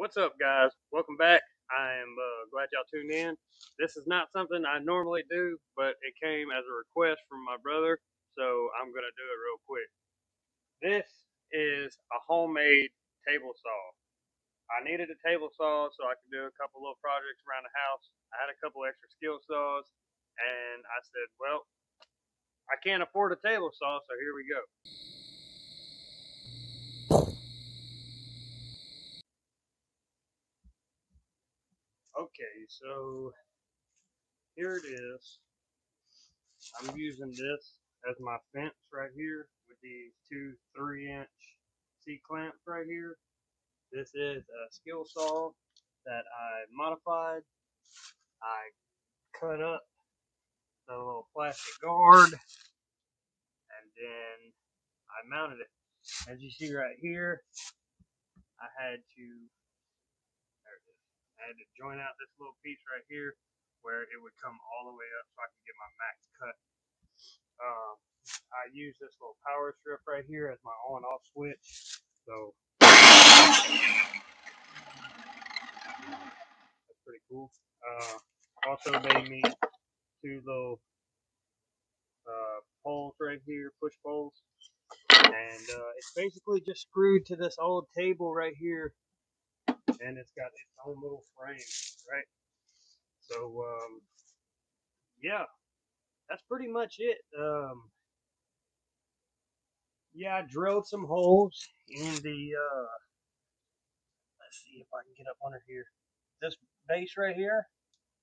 What's up, guys? Welcome back. I am glad y'all tuned in. This is not something I normally do, but it came as a request from my brother, so I'm going to do it real quick. This is a homemade table saw. I needed a table saw so I could do a couple little projects around the house. I had a couple extra skill saws, and I said, well, I can't afford a table saw, so here we go. Okay, so here it is. I'm using this as my fence right here with these two 3-inch C-clamps right here. This is a skill saw that I modified. I cut up the little plastic guard and then I mounted it. As you see right here, I had to, there it is, I had to join out this little piece right here where it would come all the way up so I could get my max cut. I use this little power strip right here as my on off switch. So that's pretty cool. Also made me two little poles right here, push poles. And it's basically just screwed to this old table right here. And it's got its own little frame, right? So, yeah, that's pretty much it. Yeah, I drilled some holes in the, let's see if I can get up under here. This base right here,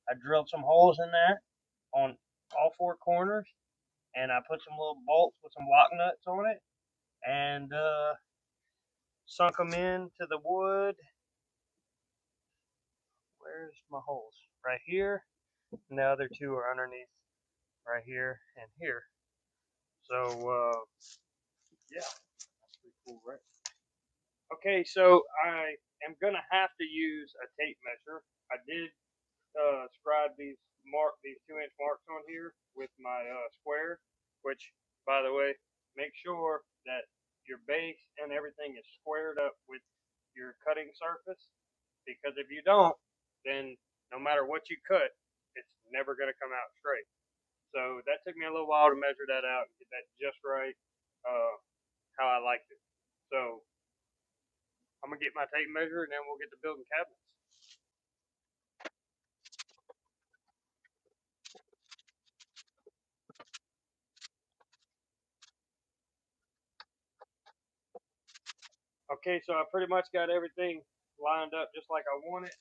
I drilled some holes in that on all four corners, and I put some little bolts with some lock nuts on it, and sunk them into the wood. Where's my holes? Right here, and the other two are underneath right here and here. So, yeah, that's pretty cool, right? Okay, so I am gonna have to use a tape measure. I did scribe these 2-inch marks on here with my square, which, by the way, make sure that your base and everything is squared up with your cutting surface, because if you don't, then no matter what you cut, it's never going to come out straight. So that took me a little while to measure that out and get that just right, how I liked it. So I'm gonna get my tape measure and then we'll get to building cabinets. Okay, so I pretty much got everything lined up just like I want it.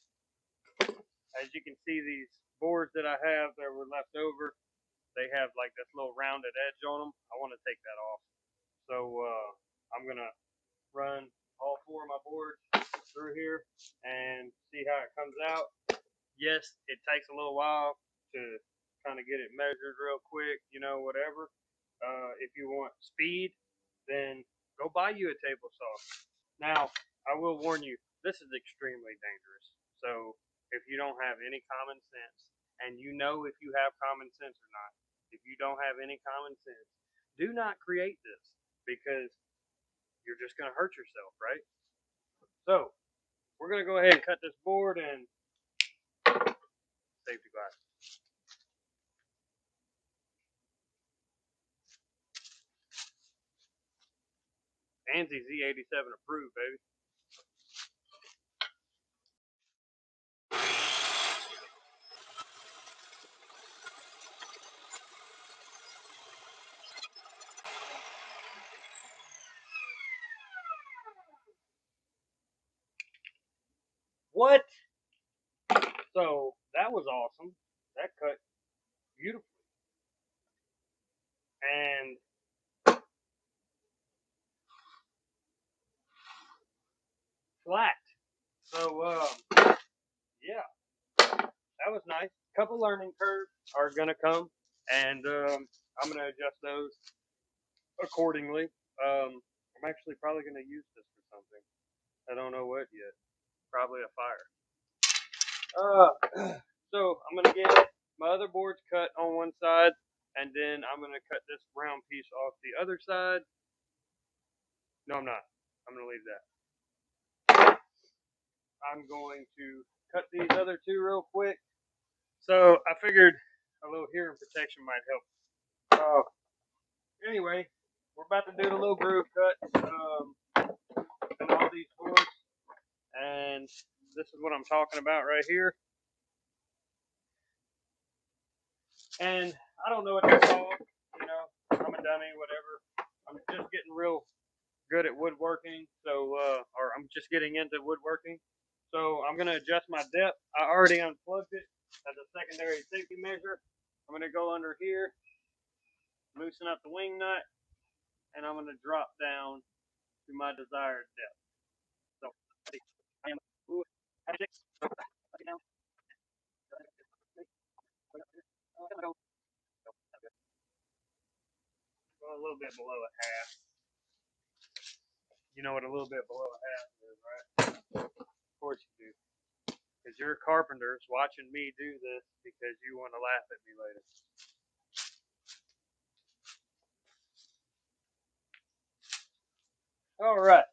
As you can see, these boards that I have that were left over, they have like this little rounded edge on them. I want to take that off. So I'm going to run all four of my boards through here and see how it comes out. Yes, it takes a little while to kind of get it measured real quick, whatever. If you want speed, then go buy you a table saw. Now, I will warn you, this is extremely dangerous. So, if you don't have any common sense, and you know if you have common sense or not, if you don't have any common sense, do not create this because you're just going to hurt yourself, right? So, we're going to go ahead and cut this board and safety glass. ANSI Z87 approved, baby. What? So, that was awesome. That cut beautifully. And flat. So, yeah, that was nice. A couple learning curves are gonna come, and I'm gonna adjust those accordingly. I'm actually probably gonna use this for something. I don't know what yet. Probably a fire. So I'm gonna get my other boards cut on one side, and then I'm gonna cut this round piece off the other side. No, I'm not. I'm gonna leave that. I'm going to cut these other two real quick. So I figured a little hearing protection might help. Anyway, we're about to do the little groove cut in all these boards, and this is what I'm talking about right here. And I don't know what they're called, you know, I'm a dummy, whatever. I'm just getting real good at woodworking, so or I'm just getting into woodworking. So I'm gonna adjust my depth. I already unplugged it as a secondary safety measure. I'm gonna go under here, loosen up the wing nut, and I'm gonna drop down to my desired depth. So I am at 6. Well, a little bit below a half. You know what a little bit below a half is, right? Of course you do. Because you're carpenters watching me do this because you want to laugh at me later. All right.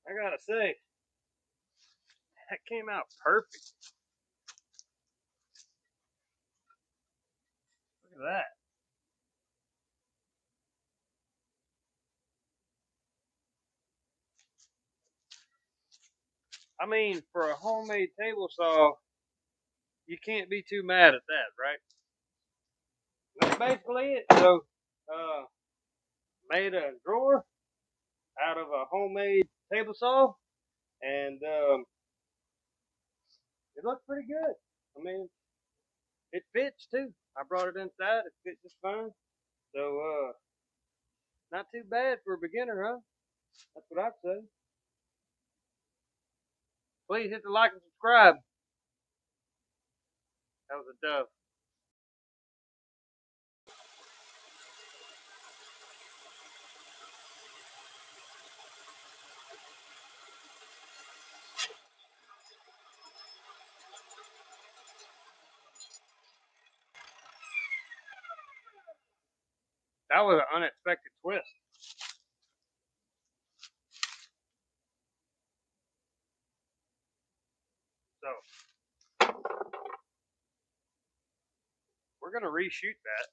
I gotta say, that came out perfect. Look at that. I mean, for a homemade table saw, you can't be too mad at that, right? That's basically it. So, made a drawer out of a homemade table saw, and it looks pretty good. I mean, it fits too. I brought it inside. It fits just fine. So, not too bad for a beginner, huh? That's what I'd say. Please hit the like and subscribe. That was a dove. That was an unexpected twist. So, we're going to reshoot that.